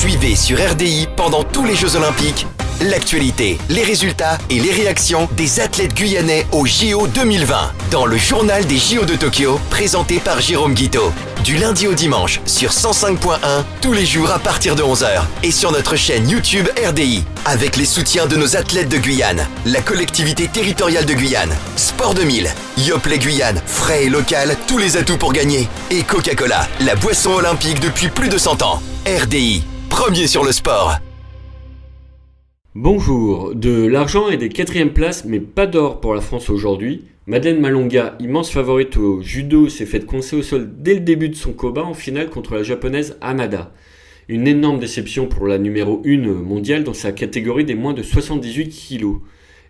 Suivez sur RDI pendant tous les Jeux Olympiques l'actualité, les résultats et les réactions des athlètes guyanais au JO 2020 dans le journal des JO de Tokyo présenté par Jérôme Guiteau. Du lundi au dimanche sur 105.1 tous les jours à partir de 11h et sur notre chaîne YouTube RDI avec les soutiens de nos athlètes de Guyane, la collectivité territoriale de Guyane, Sport 2000, Yoplait Guyane, frais et local, tous les atouts pour gagner et Coca-Cola, la boisson olympique depuis plus de 100 ans. RDI, premier sur le sport. Bonjour, de l'argent et des 4e places, mais pas d'or pour la France aujourd'hui. Madeleine Malonga, immense favorite au judo, s'est faite coincer au sol dès le début de son combat en finale contre la japonaise Hamada. Une énorme déception pour la numéro 1 mondiale dans sa catégorie des moins de 78 kg.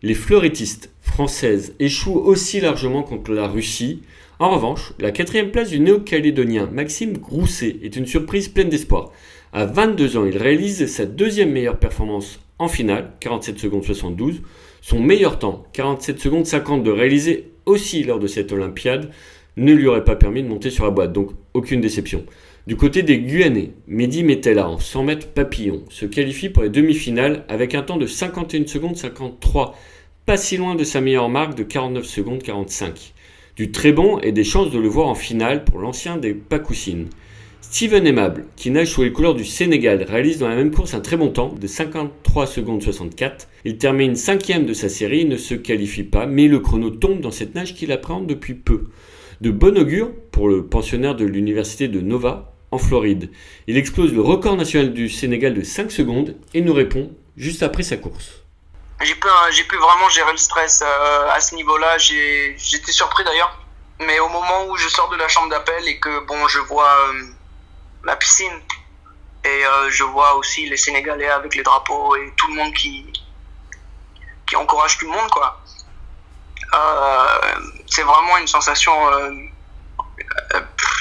Les fleurettistes françaises échouent aussi largement contre la Russie. En revanche, la 4e place du néo-calédonien Maxime Grousset est une surprise pleine d'espoir. À 22 ans, il réalise sa 2e meilleure performance en finale, 47 secondes 72. Son meilleur temps, 47 secondes 52, réalisé aussi lors de cette Olympiade, ne lui aurait pas permis de monter sur la boîte, donc aucune déception. Du côté des Guyanais, Mehdi Metella en 100 mètres papillon se qualifie pour les demi-finales avec un temps de 51 secondes 53, pas si loin de sa meilleure marque de 49 secondes 45. Du très bon et des chances de le voir en finale pour l'ancien des Pakoussines. Steven Aimable, qui nage sous les couleurs du Sénégal, réalise dans la même course un très bon temps de 53 secondes 64. Il termine 5e de sa série et ne se qualifie pas, mais le chrono tombe dans cette nage qu'il appréhende depuis peu. De bon augure pour le pensionnaire de l'université de Nova, en Floride. Il explose le record national du Sénégal de 5 secondes et nous répond juste après sa course. J'ai pu vraiment gérer le stress à ce niveau-là. J'étais surpris d'ailleurs. Mais au moment où je sors de la chambre d'appel et que je vois la piscine et je vois aussi les Sénégalais avec les drapeaux et tout le monde qui encourage tout le monde, quoi. C'est vraiment une sensation,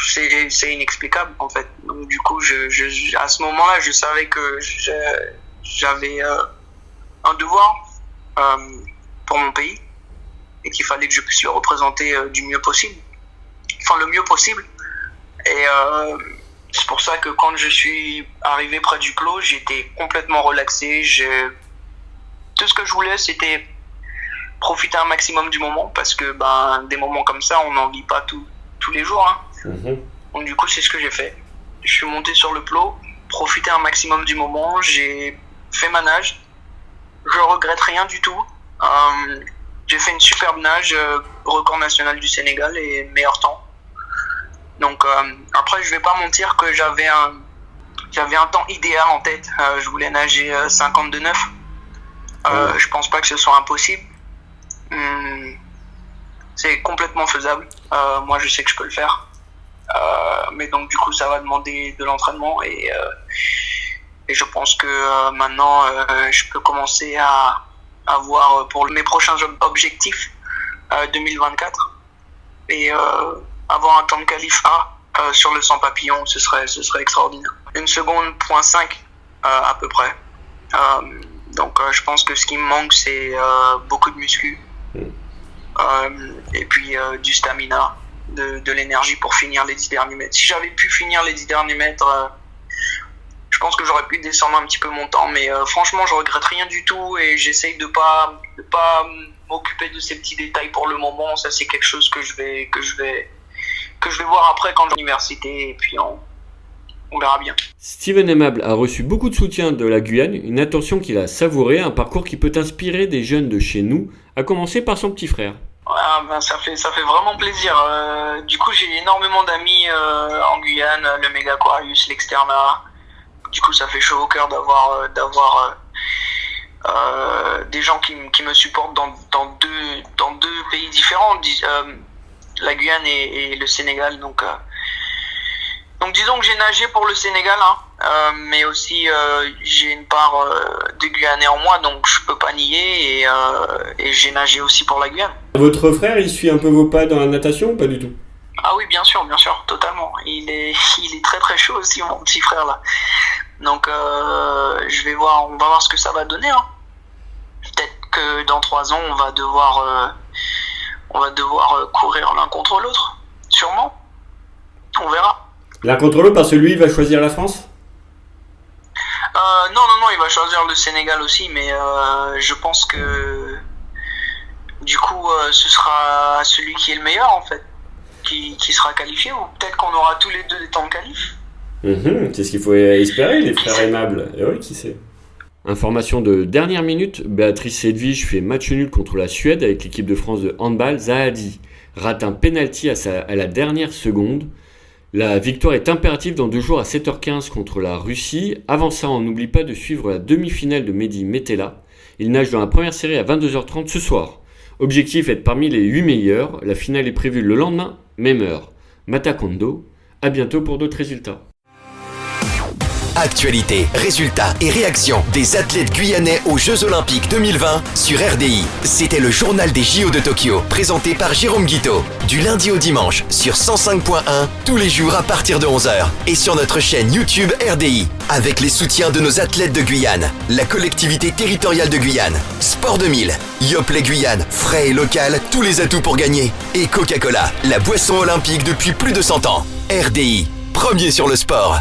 c'est inexplicable en fait. Donc du coup, à ce moment-là, je savais que j'avais un devoir pour mon pays et qu'il fallait que je puisse le représenter du mieux possible, enfin le mieux possible. Et c'est pour ça que quand je suis arrivé près du clos, j'étais complètement relaxé. Tout ce que je voulais, c'était profiter un maximum du moment, parce que des moments comme ça, on n'en vit pas tous les jours. Hein. Donc du coup, c'est ce que j'ai fait. Je suis monté sur le plot, profiter un maximum du moment. J'ai fait ma nage. Je regrette rien du tout. J'ai fait une superbe nage, record national du Sénégal et meilleur temps. Donc après, je vais pas mentir que j'avais un temps idéal en tête. Je voulais nager 52,9. Je pense pas que ce soit impossible. C'est complètement faisable. Moi, je sais que je peux le faire. Mais donc du coup, ça va demander de l'entraînement et je pense que maintenant, je peux commencer à voir pour mes prochains objectifs 2024 et avoir un temps de qualif A sur le 100 papillon, ce serait extraordinaire. 1 seconde, 0.5 à peu près. Donc je pense que ce qui me manque, c'est beaucoup de muscu et puis du stamina, de l'énergie pour finir les 10 derniers mètres. Si j'avais pu finir les 10 derniers mètres, je pense que j'aurais pu descendre un petit peu mon temps, mais franchement, je regrette rien du tout et j'essaye de pas m'occuper de ces petits détails pour le moment. Ça, c'est quelque chose que je vais voir après quand je vais à l'université et puis on verra bien. Steven Aimable a reçu beaucoup de soutien de la Guyane, une attention qu'il a savourée, un parcours qui peut inspirer des jeunes de chez nous, à commencer par son petit frère. Ça fait vraiment plaisir. Du coup, j'ai énormément d'amis en Guyane, le Méga Aquarius, l'Externa. Du coup, ça fait chaud au cœur d'avoir des gens qui me supportent dans deux pays différents, la Guyane et le Sénégal. Donc disons que j'ai nagé pour le Sénégal, mais aussi j'ai une part de Guyanais en moi, donc je peux pas nier et j'ai nagé aussi pour la Guyane. Votre frère, il suit un peu vos pas dans la natation ou pas du tout ? Ah oui, bien sûr, totalement. Il est très très chaud aussi, mon petit frère là. Donc on va voir ce que ça va donner. Peut-être que dans 3 ans, on va devoir courir l'un contre l'autre, sûrement. On verra. L'un contre l'autre parce que lui, il va choisir la France ? Non, il va choisir le Sénégal aussi, mais je pense que du coup, ce sera celui qui est le meilleur en fait, qui sera qualifié, ou peut-être qu'on aura tous les deux des temps de qualif. C'est ce qu'il faut espérer, les frères aimables. Et oui, qui sait. Information de dernière minute, Béatrice Sedvige fait match nul contre la Suède avec l'équipe de France de handball. Zahadi rate un penalty à la dernière seconde. La victoire est impérative dans 2 jours à 7h15 contre la Russie. Avant ça, on n'oublie pas de suivre la demi-finale de Mehdi Metella. Il nage dans la première série à 22h30 ce soir. Objectif être parmi les 8 meilleurs. La finale est prévue le lendemain, même heure. Mata Kondo, à bientôt pour d'autres résultats. Actualité, résultats et réactions des athlètes guyanais aux Jeux Olympiques 2020 sur RDI. C'était le journal des JO de Tokyo, présenté par Jérôme Guiteau. Du lundi au dimanche sur 105.1, tous les jours à partir de 11h. Et sur notre chaîne YouTube RDI. Avec les soutiens de nos athlètes de Guyane, la collectivité territoriale de Guyane, Sport 2000, Yoplait Guyane, frais et local, tous les atouts pour gagner. Et Coca-Cola, la boisson olympique depuis plus de 100 ans. RDI, premier sur le sport.